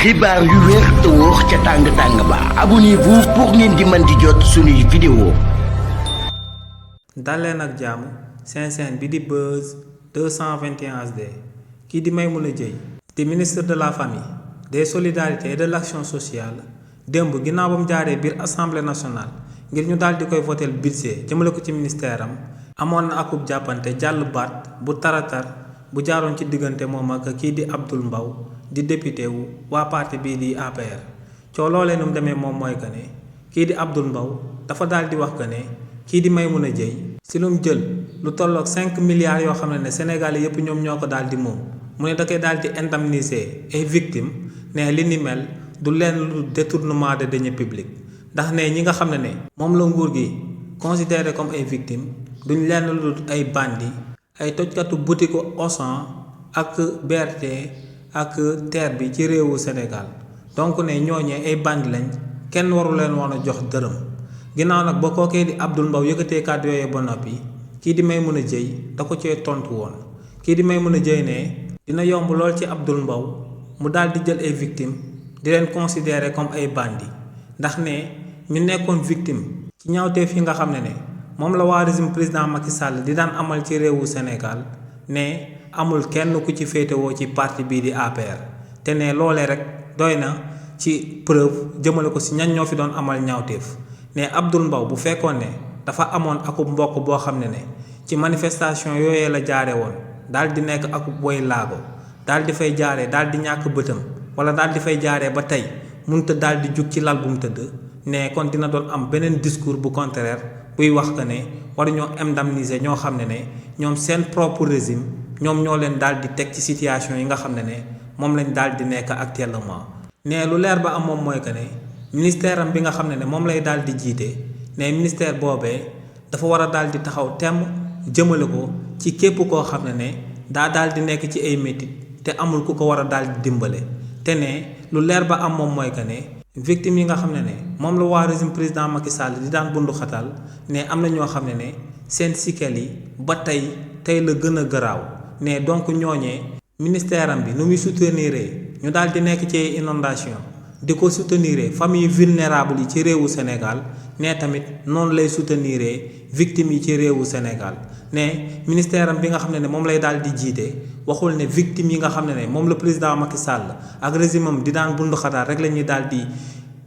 xibaar yu wér te wóor ca tàng-tàng ba abonnez-vous pour ngeen di mën di jot suñuy vidéo. daleen ak jàmm seen chaîne bi di Buzz 221 HD kii di Maimouna Dièye di ministre de la famille des solidarités et de l'action sociale démb ginnaaw ba mu jaaree biir assemblée nationale ngir ñu daal di koy votel budget jëmale ko ci ministère am amoon na akub jàppante jàll baat bu taratar bu jaaroon ci diggante moom ak kii di Abdoul Mbaw di député wu waa parti bii di APR coo loolee nu mu demee moom mooy que ne kii di Abdoul Mbaw dafa daal di wax que ne kii di Maimouna Dièye si lu mu jël lu tolloog 5 milliards yoo xam ne Sénégalais yëpp ñoom ñoo ko daal di moom mu ne da koy daal di indemniser ay victimes ne li ni mel du leen lu détournement de deniers publics ndax ne ñi nga xam ne moom la nguur gi considéré comme ay victimes duñ leen lu ay bandi ay tojkatu boutique Auchan ak BRT ak TER bi ci réewu Sénégal donc ne ñooñee ay bandi lañ kenn waru leen woon a jox dërëm ginnaaw nag ba kookee di Abdoul Mbaw yëkkatee kàddu yooyu ba noppi kii di Maimouna Dièye da ko cee tontu woon kii di Maimouna Dièye ne dina yomb lool ci Abdoul Mbaw mu daal di jël ay victimes di leen considérer comme ay bandi ndax ne ñu nekkoon victime ci ñaawteef yi nga xam ne moom la waa régime président Macky Sall di daan amal ci réewu Sénégal ne amul kenn ku ci féetewoo ci parti bii di APR te ne loolee rek doy na ci preuve jëmale ko si ñan ñoo fi doon amal ñaawteef ne Abdoul Mbaw bu fekkoon ne dafa amoon akub mbokk boo xam ne ci manifestation yooyee la jaare woon daal di nekk akub woy laago daal di fay jaaree daal di ñàkk bëtam wala daal di fay jaaree ba tey munta daal di jug ci lal bu mu tëdd ne kon dina doon am beneen discours bu contraire buy wax que ne war ñoo indemniser ñoo xam ne ñoom seen propre régime ñoom ñoo leen daal di teg ci situation yi nga xam ne moom lañ daal di nekk actuellement. ne lu leer ba am moom mooy que ne ministère am bi nga xam ne moom lay daal di jiite ne ministère boobee dafa war a daal di taxaw temm jëmale ko ci képp koo xam ne daa daal di nekk ci ay métit te amul ku ko war a daal di dimbale te ne lu leer ba am moom mooy que ne victimes yi nga xam ne moom la waa régime président Macky Sall di daan bundu xatal ne am na ñoo xam ne seen sikel yi ba tey la gën a garaaw ne donc ñooñee ministère am bi nu muy soutenir ñu daal di nekk ci inondation di ko soutenir famille vulnérable yi ci réewu Sénégal ne tamit noonu lay soutenir victimes yi ci réewu Sénégal ne ministère am bi nga xam ne moom lay daal di jiite waxul ne victimes yi nga xam ne moom la président Macky Sall ak régime am di daan bundu xataal rek la ñuy daal di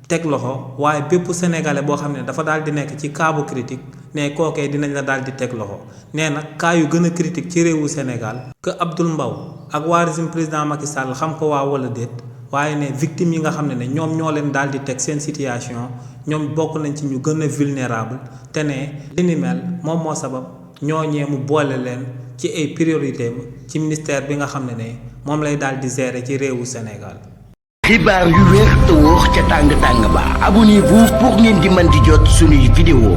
teg loxo waaye bépp sénégalais boo xam ne dafa daal di nekk ci cas bu critique ne kookee dinañ la daal di teg loxo nee nag cas yu gën a critique ci réewu Sénégal que Abdoul Mbaw ak waa régime président Macky Sall xam ko waa wala déet waaye ne victimes yi nga xam ne ñoom ñoo leen daal di teg seen situation ñoom bokk nañ ci ñu gën a vulnérable te ne li ni mel moom moo sabab ñooñee mu boole leen ci ay priorité ci ministère bi nga xam ne moom lay daal di gérer ci réewu Sénégal. xibaar yu wér te wóor ca tàng-tàng ba abonnez-vous pour ngeen di mën di jot suñuy vidéo.